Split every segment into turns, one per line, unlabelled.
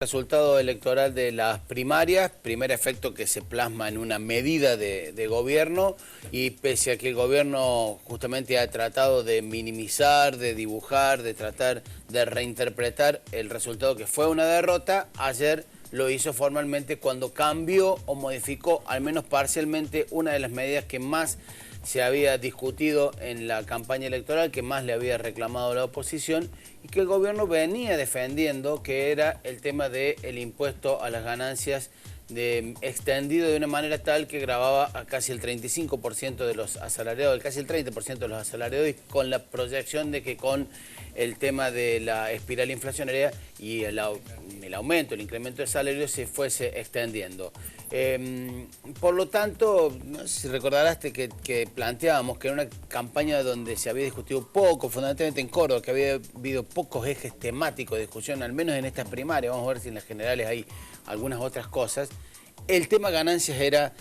Resultado electoral de las primarias, primer efecto que se plasma en una medida de gobierno, y pese a que el gobierno justamente ha tratado de minimizar, de dibujar, de tratar de reinterpretar el resultado que fue una derrota, ayer lo hizo formalmente cuando cambió o modificó al menos parcialmente una de las medidas que más se había discutido en la campaña electoral, que más le había reclamado la oposición y que el gobierno venía defendiendo, que era el tema del impuesto a las ganancias extendido de una manera tal que gravaba a casi el 35% de los asalariados, casi el 30% de los asalariados, y con la proyección de que con el tema de la espiral inflacionaria y el aumento, el incremento de salarios se fuese extendiendo. Por lo tanto, no sé si recordarás que planteábamos que era una campaña donde se había discutido poco, fundamentalmente en Córdoba, que había habido pocos ejes temáticos de discusión, al menos en estas primarias. Vamos a ver si en las generales hay algunas otras cosas. El tema ganancias era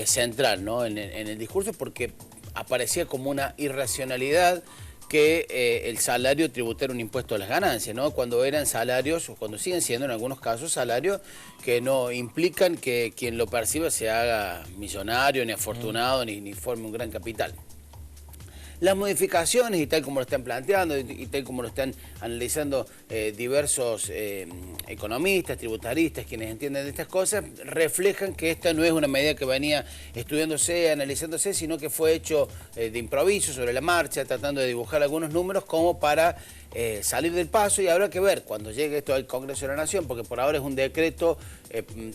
central, ¿no?, en el discurso, porque aparecía como una irracionalidad que el salario tributara un impuesto a las ganancias, ¿no?, cuando eran salarios, o cuando siguen siendo en algunos casos salarios que no implican que quien lo perciba se haga millonario, ni afortunado, ni forme un gran capital. Las modificaciones, y tal como lo están planteando, y tal como lo están analizando diversos economistas, tributaristas, quienes entienden de estas cosas, reflejan que esta no es una medida que venía estudiándose, analizándose, sino que fue hecho de improviso, sobre la marcha, tratando de dibujar algunos números como para salir del paso. Y habrá que ver cuando llegue esto al Congreso de la Nación, porque por ahora es un decreto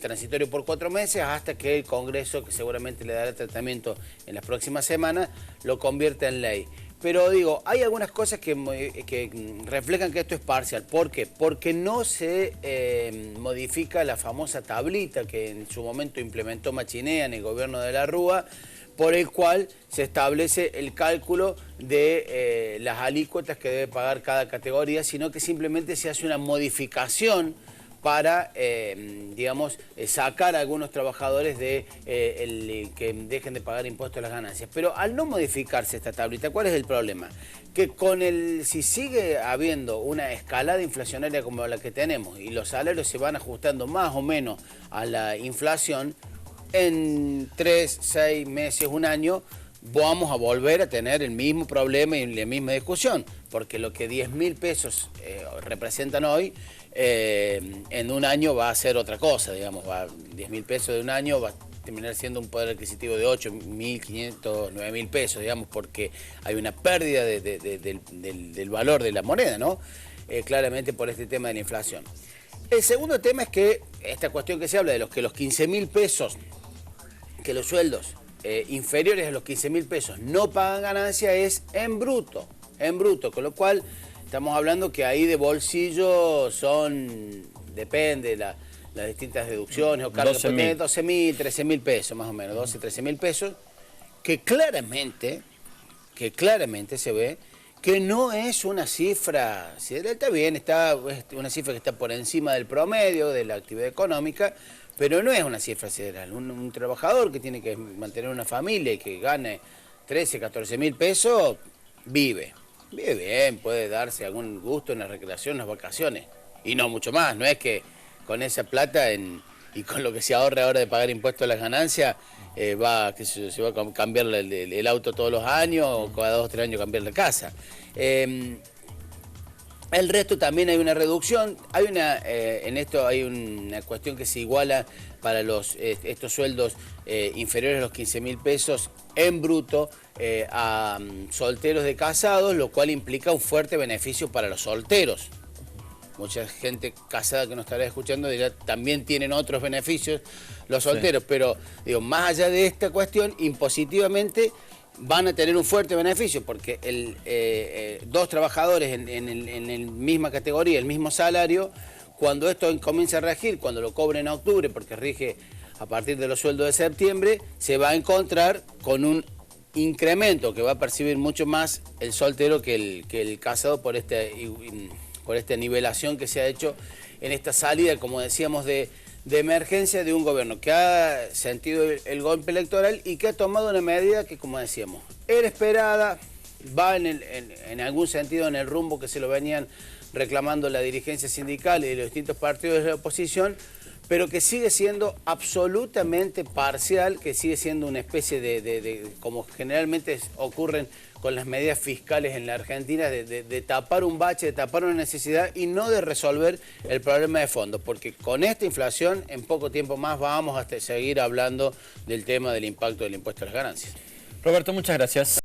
transitorio por 4 meses, hasta que el Congreso, que seguramente le dará tratamiento en las próximas semanas, lo convierta en ley. Pero digo, hay algunas cosas que reflejan que esto es parcial. ¿Por qué? Porque no se modifica la famosa tablita que en su momento implementó Machinea en el gobierno de la Rúa, por el cual se establece el cálculo de las alícuotas que debe pagar cada categoría, sino que simplemente se hace una modificación para, digamos, sacar a algunos trabajadores de que dejen de pagar impuestos a las ganancias. Pero al no modificarse esta tablita, ¿cuál es el problema? Que si sigue habiendo una escalada inflacionaria como la que tenemos y los salarios se van ajustando más o menos a la inflación, en 3, 6 meses, un año, vamos a volver a tener el mismo problema y la misma discusión, porque lo que 10.000 pesos representan hoy, en un año va a ser otra cosa, digamos. 10.000 pesos de un año va a terminar siendo un poder adquisitivo de 8.500, 9.000 pesos, digamos, porque hay una pérdida del valor de la moneda, ¿no? Claramente por este tema de la inflación. El segundo tema es que esta cuestión que se habla de los 15.000 pesos, que los sueldos inferiores a los 15.000 pesos no pagan ganancia, es en bruto, con lo cual estamos hablando que ahí de bolsillo depende las distintas deducciones o cargos, 12.000, 13.000 pesos más o menos, 12, 13.000 pesos, que claramente se ve que no es una cifra, está bien, es una cifra que está por encima del promedio de la actividad económica, pero no es una cifra sideral. Un trabajador que tiene que mantener una familia y que gane 13, 14.000 pesos, vive bien, puede darse algún gusto en la recreación, en las vacaciones, y no mucho más. No es que con esa plata y con lo que se ahorra ahora de pagar impuestos a las ganancias, se va a cambiar el auto todos los años, o cada 2 o 3 años cambiar la casa. El resto también hay una reducción, en esto hay una cuestión que se iguala para estos sueldos inferiores a los 15.000 pesos en bruto a solteros de casados, lo cual implica un fuerte beneficio para los solteros. Mucha gente casada que nos estará escuchando dirá, también tienen otros beneficios los solteros, sí. Pero digo, más allá de esta cuestión, impositivamente van a tener un fuerte beneficio, porque dos trabajadores en la misma categoría, el mismo salario, cuando esto comienza a regir, cuando lo cobren en octubre, porque rige a partir de los sueldos de septiembre, se va a encontrar con un incremento que va a percibir mucho más el soltero que el casado por esta nivelación que se ha hecho en esta salida, como decíamos, de emergencia de un gobierno que ha sentido el golpe electoral y que ha tomado una medida que, como decíamos, era esperada, va en algún sentido en el rumbo que se lo venían reclamando la dirigencia sindical y los distintos partidos de la oposición, pero que sigue siendo absolutamente parcial, que sigue siendo una especie como generalmente ocurren con las medidas fiscales en la Argentina, de tapar un bache, de tapar una necesidad y no de resolver el problema de fondo, porque con esta inflación en poco tiempo más vamos a seguir hablando del tema del impacto del impuesto a las ganancias.
Roberto, muchas gracias.